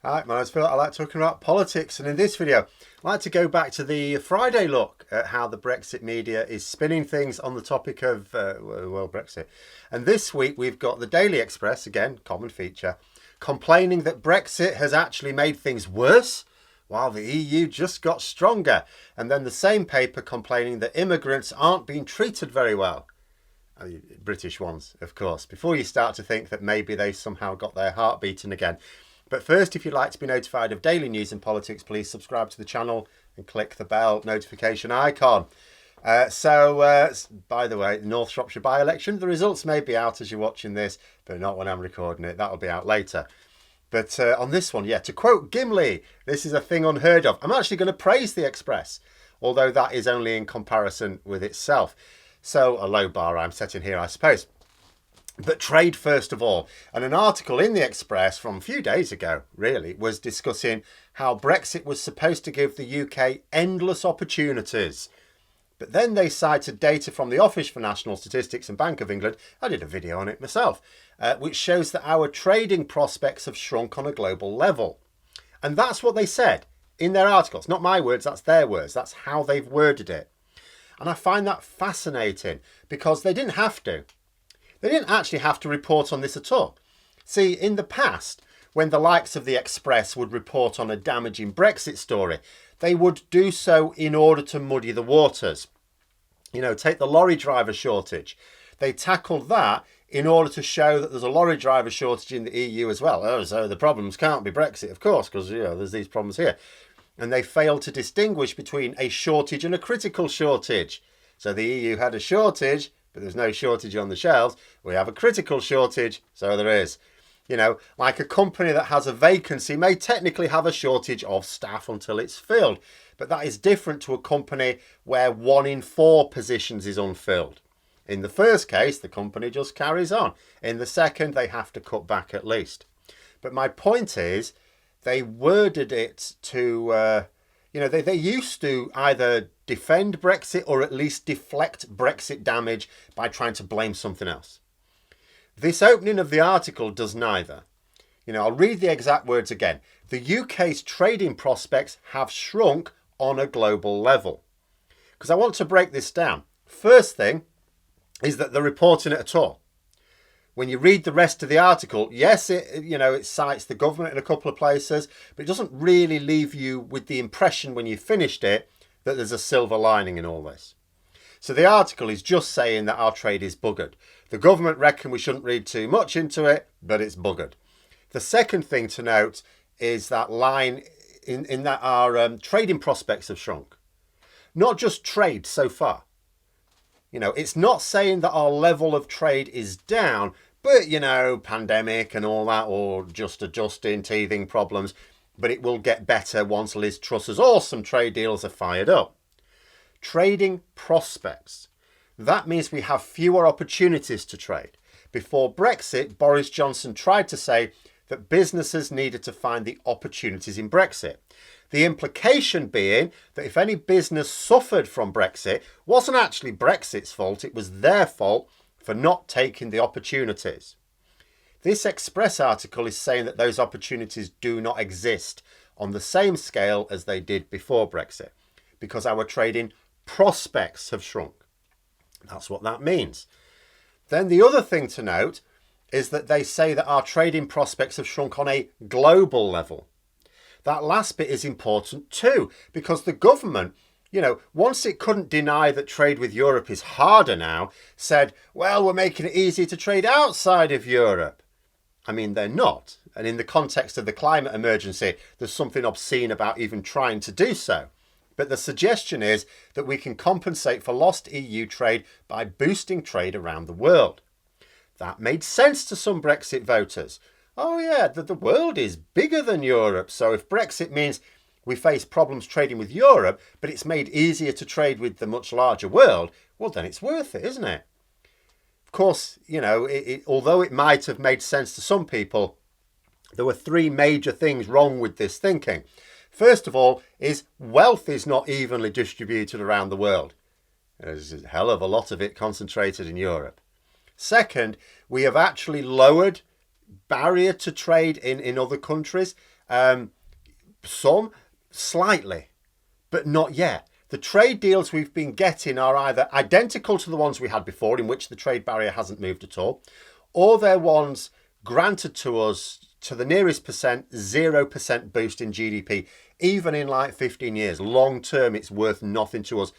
Hi, my name's Phil. I like talking about politics, and in this video, I'd like to go back to the Friday look at how the Brexit media is spinning things on the topic of, Brexit. And this week, we've got the Daily Express, again, common feature, complaining that Brexit has actually made things worse, while the EU just got stronger. And then the same paper complaining that immigrants aren't being treated very well. British ones, of course, before you start to think that maybe they somehow got their heart beaten again. But first, if you'd like to be notified of daily news and politics, please subscribe to the channel and click the bell notification icon. By the way, North Shropshire by-election, the results may be out as you're watching this, but not when I'm recording it. That'll be out later. But on this one, to quote Gimli, this is a thing unheard of. I'm actually going to praise the Express, although that is only in comparison with itself. So a low bar I'm setting here, I suppose. But trade first of all. And an article in the Express from a few days ago, really, was discussing how Brexit was supposed to give the UK endless opportunities. But then they cited data from the Office for National Statistics and Bank of England. I did a video on it myself, which shows that our trading prospects have shrunk on a global level. And that's what they said in their article. It's not my words, that's their words. That's how they've worded it. And I find that fascinating because they didn't have to. They didn't actually have to report on this at all. See, in the past, when the likes of the Express would report on a damaging Brexit story, they would do so in order to muddy the waters. You know, take the lorry driver shortage. They tackled that in order to show that there's a lorry driver shortage in the EU as well. Oh, so the problems can't be Brexit, of course, because, there's these problems here. And they failed to distinguish between a shortage and a critical shortage. So the EU had a shortage, but there's no shortage on the shelves. We have a critical shortage, so there is. You know, like a company that has a vacancy may technically have a shortage of staff until it's filled. But that is different to a company where 1 in 4 positions is unfilled. In the first case, the company just carries on. In the second, they have to cut back at least. But my point is, they worded it to, they used to either defend Brexit or at least deflect Brexit damage by trying to blame something else. This opening of the article does neither. I'll read the exact words again. The UK's trading prospects have shrunk on a global level. Because I want to break this down. First thing is that they're reporting it at all. When you read the rest of the article, yes, it cites the government in a couple of places, but it doesn't really leave you with the impression when you finished it that there's a silver lining in all this. So the article is just saying that our trade is buggered. The government reckon we shouldn't read too much into it, but it's buggered. The second thing to note is that line in that our trading prospects have shrunk. Not just trade so far. It's not saying that our level of trade is down, but, pandemic and all that, or just adjusting, teething problems, but it will get better once Liz Truss's awesome trade deals are fired up. Trading prospects. That means we have fewer opportunities to trade. Before Brexit, Boris Johnson tried to say that businesses needed to find the opportunities in Brexit. The implication being that if any business suffered from Brexit, wasn't actually Brexit's fault, it was their fault for not taking the opportunities. This Express article is saying that those opportunities do not exist on the same scale as they did before Brexit, because our trading prospects have shrunk. That's what that means. Then the other thing to note is that they say that our trading prospects have shrunk on a global level. That last bit is important too, because the government, once it couldn't deny that trade with Europe is harder now, said, well, we're making it easier to trade outside of Europe. I mean, they're not. And in the context of the climate emergency, there's something obscene about even trying to do so. But the suggestion is that we can compensate for lost EU trade by boosting trade around the world. That made sense to some Brexit voters. Oh yeah, the world is bigger than Europe. So if Brexit means we face problems trading with Europe, but it's made easier to trade with the much larger world, well then it's worth it, isn't it? Of course, although it might have made sense to some people, there were 3 major things wrong with this thinking. First of all, is wealth is not evenly distributed around the world. There's a hell of a lot of it concentrated in Europe. Second, we have actually lowered barrier to trade in other countries. Some slightly, but not yet. The trade deals we've been getting are either identical to the ones we had before, in which the trade barrier hasn't moved at all, or they're ones granted to us to the nearest percent, 0% boost in GDP, even in like 15 years. Long term, it's worth nothing to us,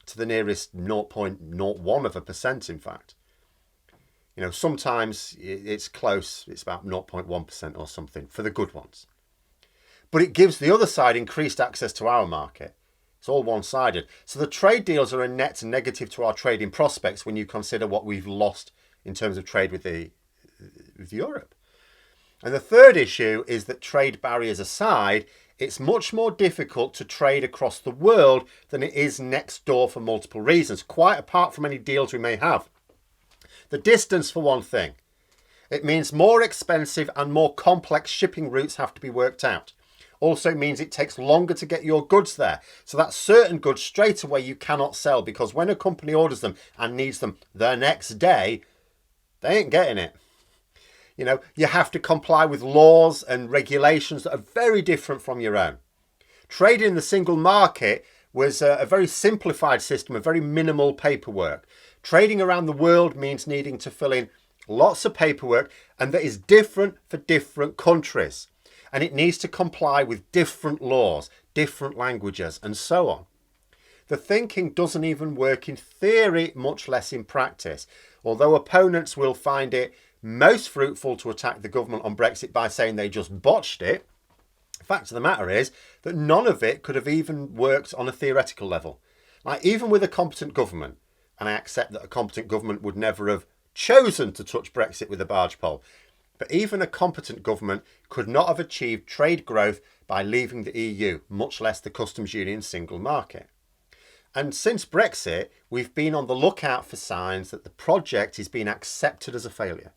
to the nearest 0.01%, in fact. You know, sometimes it's close, it's about 0.1% or something for the good ones. But it gives the other side increased access to our market. It's all one-sided. So the trade deals are a net negative to our trading prospects when you consider what we've lost in terms of trade with Europe. And the third issue is that, trade barriers aside, it's much more difficult to trade across the world than it is next door for multiple reasons, quite apart from any deals we may have. The distance, for one thing. It means more expensive and more complex shipping routes have to be worked out. Also means it takes longer to get your goods there. So that certain goods straight away you cannot sell, because when a company orders them and needs them the next day, they ain't getting it. You know, you have to comply with laws and regulations that are very different from your own. Trading in the single market was a very simplified system of very minimal paperwork. Trading around the world means needing to fill in lots of paperwork, and that is different for different countries. And it needs to comply with different laws, different languages, and so on. The thinking doesn't even work in theory, much less in practice. Although opponents will find it most fruitful to attack the government on Brexit by saying they just botched it, the fact of the matter is that none of it could have even worked on a theoretical level. Like, even with a competent government, and I accept that a competent government would never have chosen to touch Brexit with a barge pole, but even a competent government could not have achieved trade growth by leaving the EU, much less the customs union single market. And since Brexit, we've been on the lookout for signs that the project is being accepted as a failure.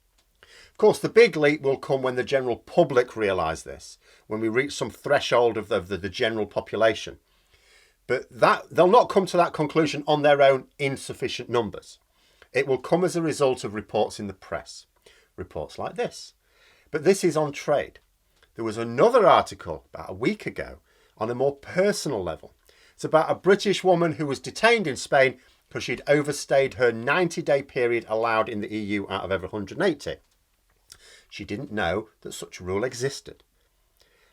Of course, the big leap will come when the general public realise this, when we reach some threshold of the general population. But they'll not come to that conclusion on their own insufficient numbers. It will come as a result of reports in the press. Reports like this. But this is on trade. There was another article about a week ago on a more personal level. It's about a British woman who was detained in Spain because she'd overstayed her 90-day period allowed in the EU out of every 180. She didn't know that such a rule existed.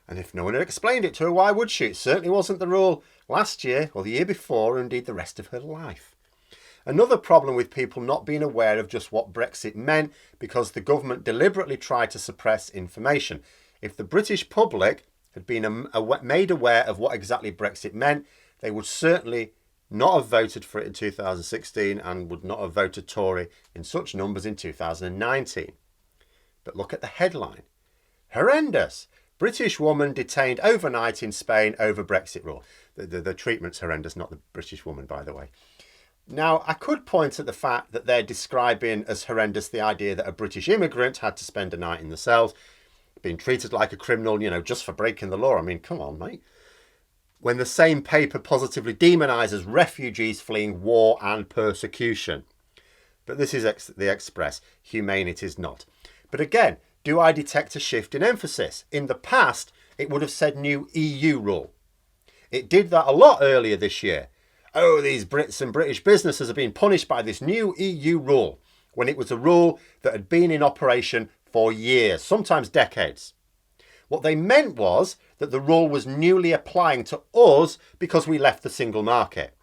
And if no one had explained it to her, why would she? It certainly wasn't the rule last year or the year before, or indeed the rest of her life. Another problem with people not being aware of just what Brexit meant, because the government deliberately tried to suppress information. If the British public had been made aware of what exactly Brexit meant, they would certainly not have voted for it in 2016 and would not have voted Tory in such numbers in 2019. But look at the headline. Horrendous. British woman detained overnight in Spain over Brexit rule. The treatment's horrendous, not the British woman, by the way. Now, I could point at the fact that they're describing as horrendous the idea that a British immigrant had to spend a night in the cells, being treated like a criminal, you know, just for breaking the law. I mean, come on, mate. When the same paper positively demonises refugees fleeing war and persecution. But this is the Express. Humane it is not. But again, do I detect a shift in emphasis? In the past, it would have said new EU rule. It did that a lot earlier this year. Oh, these Brits and British businesses are being punished by this new EU rule, when it was a rule that had been in operation for years, sometimes decades. What they meant was that the rule was newly applying to us because we left the single market.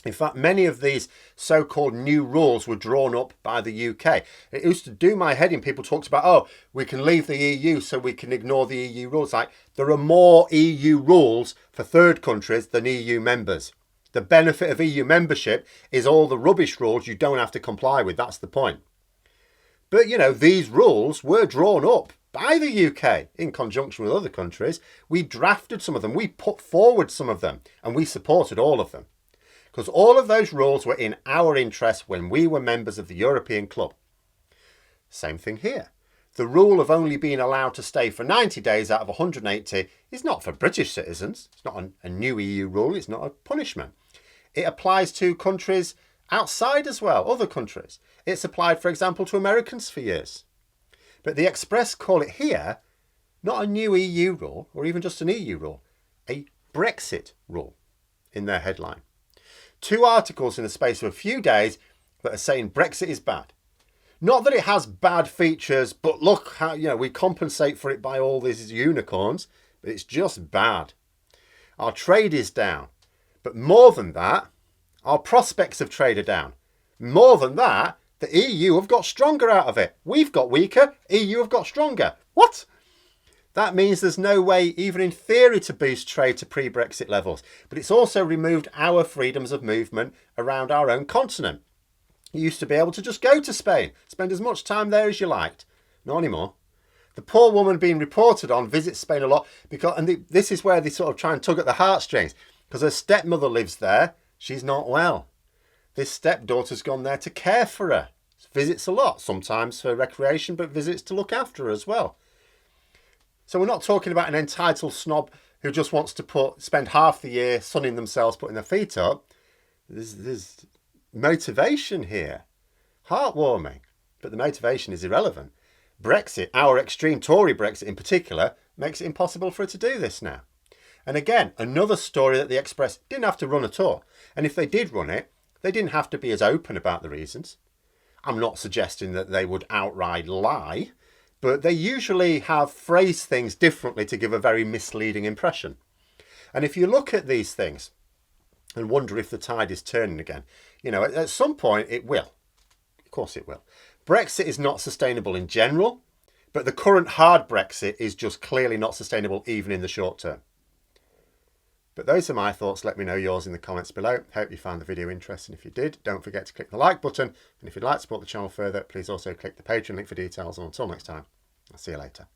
In fact, many of these so-called new rules were drawn up by the UK. It used to do my head in. People talked about, oh, we can leave the EU so we can ignore the EU rules. Like, there are more EU rules for third countries than EU members. The benefit of EU membership is all the rubbish rules you don't have to comply with. That's the point. But, you know, these rules were drawn up by the UK in conjunction with other countries. We drafted some of them. We put forward some of them, and we supported all of them. Because all of those rules were in our interest when we were members of the European club. Same thing here. The rule of only being allowed to stay for 90 days out of 180 is not for British citizens. It's not a new EU rule. It's not a punishment. It applies to countries outside as well, other countries. It's applied, for example, to Americans for years. But the Express call it here Not a new EU rule or even just an EU rule, a Brexit rule in their headline. 2 articles in the space of a few days that are saying Brexit is bad. Not that it has bad features, but look how, we compensate for it by all these unicorns, but it's just bad. Our trade is down. But more than that, our prospects of trade are down. More than that, the EU have got stronger out of it. We've got weaker, EU have got stronger. What? That means there's no way, even in theory, to boost trade to pre-Brexit levels. But it's also removed our freedoms of movement around our own continent. You used to be able to just go to Spain, spend as much time there as you liked. Not anymore. The poor woman being reported on visits Spain a lot this is where they sort of try and tug at the heartstrings, because her stepmother lives there. She's not well. This stepdaughter's gone there to care for her. Visits a lot, sometimes for recreation, but visits to look after her as well. So we're not talking about an entitled snob who just wants to spend half the year sunning themselves, putting their feet up. There's motivation here. Heartwarming. But the motivation is irrelevant. Brexit, our extreme Tory Brexit in particular, makes it impossible for her to do this now. And again, another story that the Express didn't have to run at all. And if they did run it, they didn't have to be as open about the reasons. I'm not suggesting that they would outright lie, but they usually have phrased things differently to give a very misleading impression. And if you look at these things and wonder if the tide is turning again, at some point it will. Of course it will. Brexit is not sustainable in general, but the current hard Brexit is just clearly not sustainable even in the short term. But those are my thoughts. Let me know yours in the comments below. Hope you found the video interesting. If you did, don't forget to click the like button. And if you'd like to support the channel further, please also click the Patreon link for details. And until next time, I'll see you later.